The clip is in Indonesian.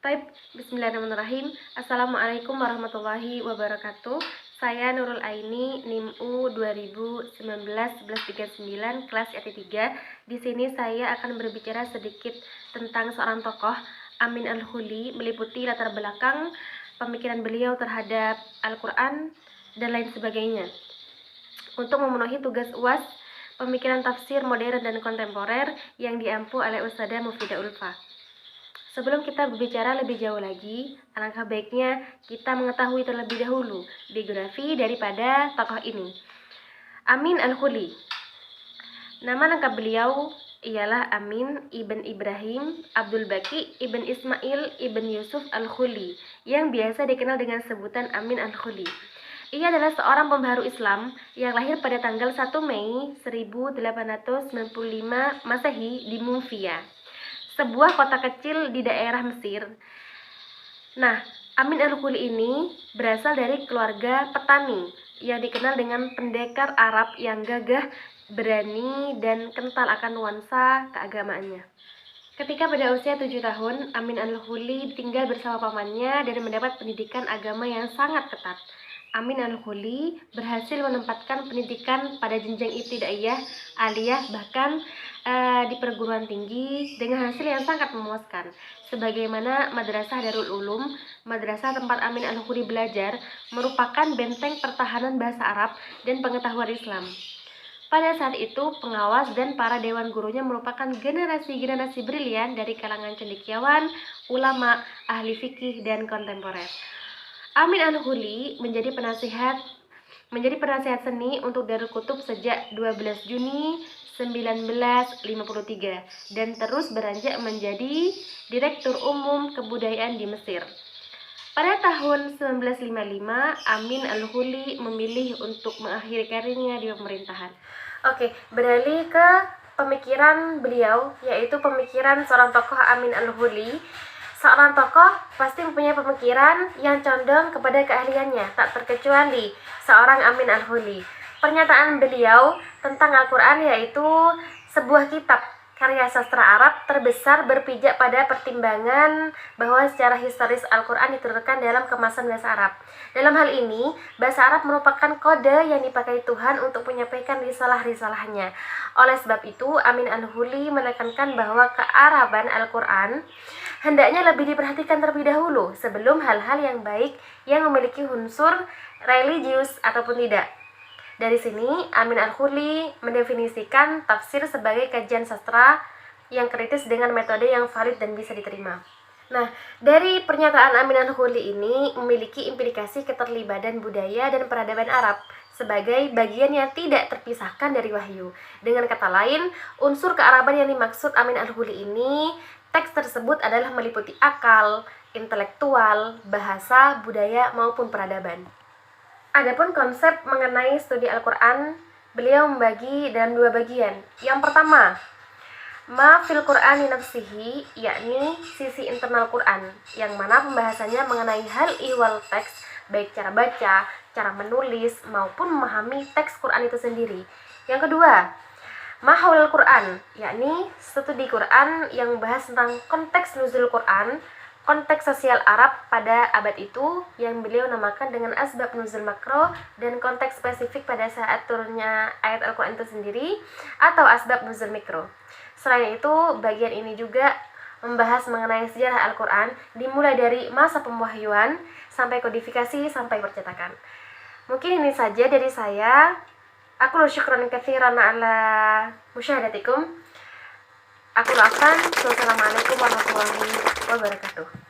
Taib, Bismillahirrahmanirrahim. Assalamualaikum warahmatullahi wabarakatuh. Saya Nurul Aini, NIM U 2019-1139, kelas RT3. Di sini saya akan berbicara sedikit tentang seorang tokoh, Amin Al-Huli, meliputi latar belakang pemikiran beliau terhadap Al-Quran dan lain sebagainya. Untuk memenuhi tugas UAS pemikiran tafsir modern dan kontemporer yang diampu oleh Ustadzah Mufidah Ulfa. Sebelum kita berbicara lebih jauh lagi, alangkah baiknya kita mengetahui terlebih dahulu biografi daripada tokoh ini. Amin Al-Huli. Nama lengkap beliau ialah Amin Ibn Ibrahim Abdul Baqi Ibn Ismail Ibn Yusuf Al-Huli, yang biasa dikenal dengan sebutan Amin Al-Huli. Ia adalah seorang pembaharu Islam yang lahir pada tanggal 1 Mei 1895 Masehi di Mufia, sebuah kota kecil di daerah Mesir. Nah, Amin Al-Huli ini berasal dari keluarga petani yang dikenal dengan pendekar Arab yang gagah, berani, dan kental akan nuansa keagamaannya. Ketika pada usia 7 tahun, Amin Al-Huli tinggal bersama pamannya dan mendapat pendidikan agama yang sangat ketat. Amin Al-Huli berhasil menempatkan pendidikan pada jenjang ibtidaiyah, aliyah, bahkan di perguruan tinggi dengan hasil yang sangat memuaskan. Sebagaimana Madrasah Darul Ulum, madrasah tempat Amin Al-Huli belajar, merupakan benteng pertahanan bahasa Arab dan pengetahuan Islam. Pada saat itu, pengawas dan para dewan gurunya merupakan generasi-generasi brilian dari kalangan cendekiawan, ulama, ahli fikih, dan kontemporer. Amin Al-Huli menjadi penasihat seni untuk Darul Kutub sejak 12 Juni 1953 dan terus beranjak menjadi Direktur Umum Kebudayaan di Mesir. Pada tahun 1955, Amin Al-Huli memilih untuk mengakhiri karirnya di pemerintahan. Oke, beralih ke pemikiran beliau, yaitu pemikiran seorang tokoh Amin Al-Huli. Seorang tokoh pasti mempunyai pemikiran yang condong kepada keahliannya, tak terkecuali seorang Amin Al-Huli. Pernyataan beliau tentang Al-Quran yaitu sebuah kitab karya sastra Arab terbesar berpijak pada pertimbangan bahwa secara historis Al-Quran diturunkan dalam kemasan bahasa Arab. Dalam hal ini, bahasa Arab merupakan kode yang dipakai Tuhan untuk menyampaikan risalah-risalahnya. Oleh sebab itu, Amin Al-Huli menekankan bahwa kearaban Al-Quran hendaknya lebih diperhatikan terlebih dahulu sebelum hal-hal yang baik yang memiliki unsur religius ataupun tidak. Dari sini, Amin Al-Huli mendefinisikan tafsir sebagai kajian sastra yang kritis dengan metode yang valid dan bisa diterima. Nah, dari pernyataan Amin Al-Huli ini memiliki implikasi keterlibatan budaya dan peradaban Arab sebagai bagian yang tidak terpisahkan dari wahyu. Dengan kata lain, unsur kearaban yang dimaksud Amin Al-Huli ini, teks tersebut adalah meliputi akal, intelektual, bahasa, budaya, maupun peradaban. Adapun konsep mengenai studi Al-Quran, beliau membagi dalam dua bagian. Yang pertama, ma fil Qur'ani nafsihi, yakni sisi internal Quran, yang mana pembahasannya mengenai hal ihwal teks, baik cara baca, cara menulis, maupun memahami teks Quran itu sendiri. Yang kedua, ma haulul Quran, yakni studi Quran yang membahas tentang konteks nuzul Quran, konteks sosial Arab pada abad itu yang beliau namakan dengan asbab nuzul makro, dan konteks spesifik pada saat turunnya ayat Al-Quran itu sendiri atau asbab nuzul mikro. Selain itu, bagian ini juga membahas mengenai sejarah Al-Quran dimulai dari masa pemwahyuan sampai kodifikasi sampai percetakan. Mungkin ini saja dari saya. Aku syukran katsiran ala musyahadatikum. Aku lakukan. Wassalamualaikum warahmatullahi wabarakatuh.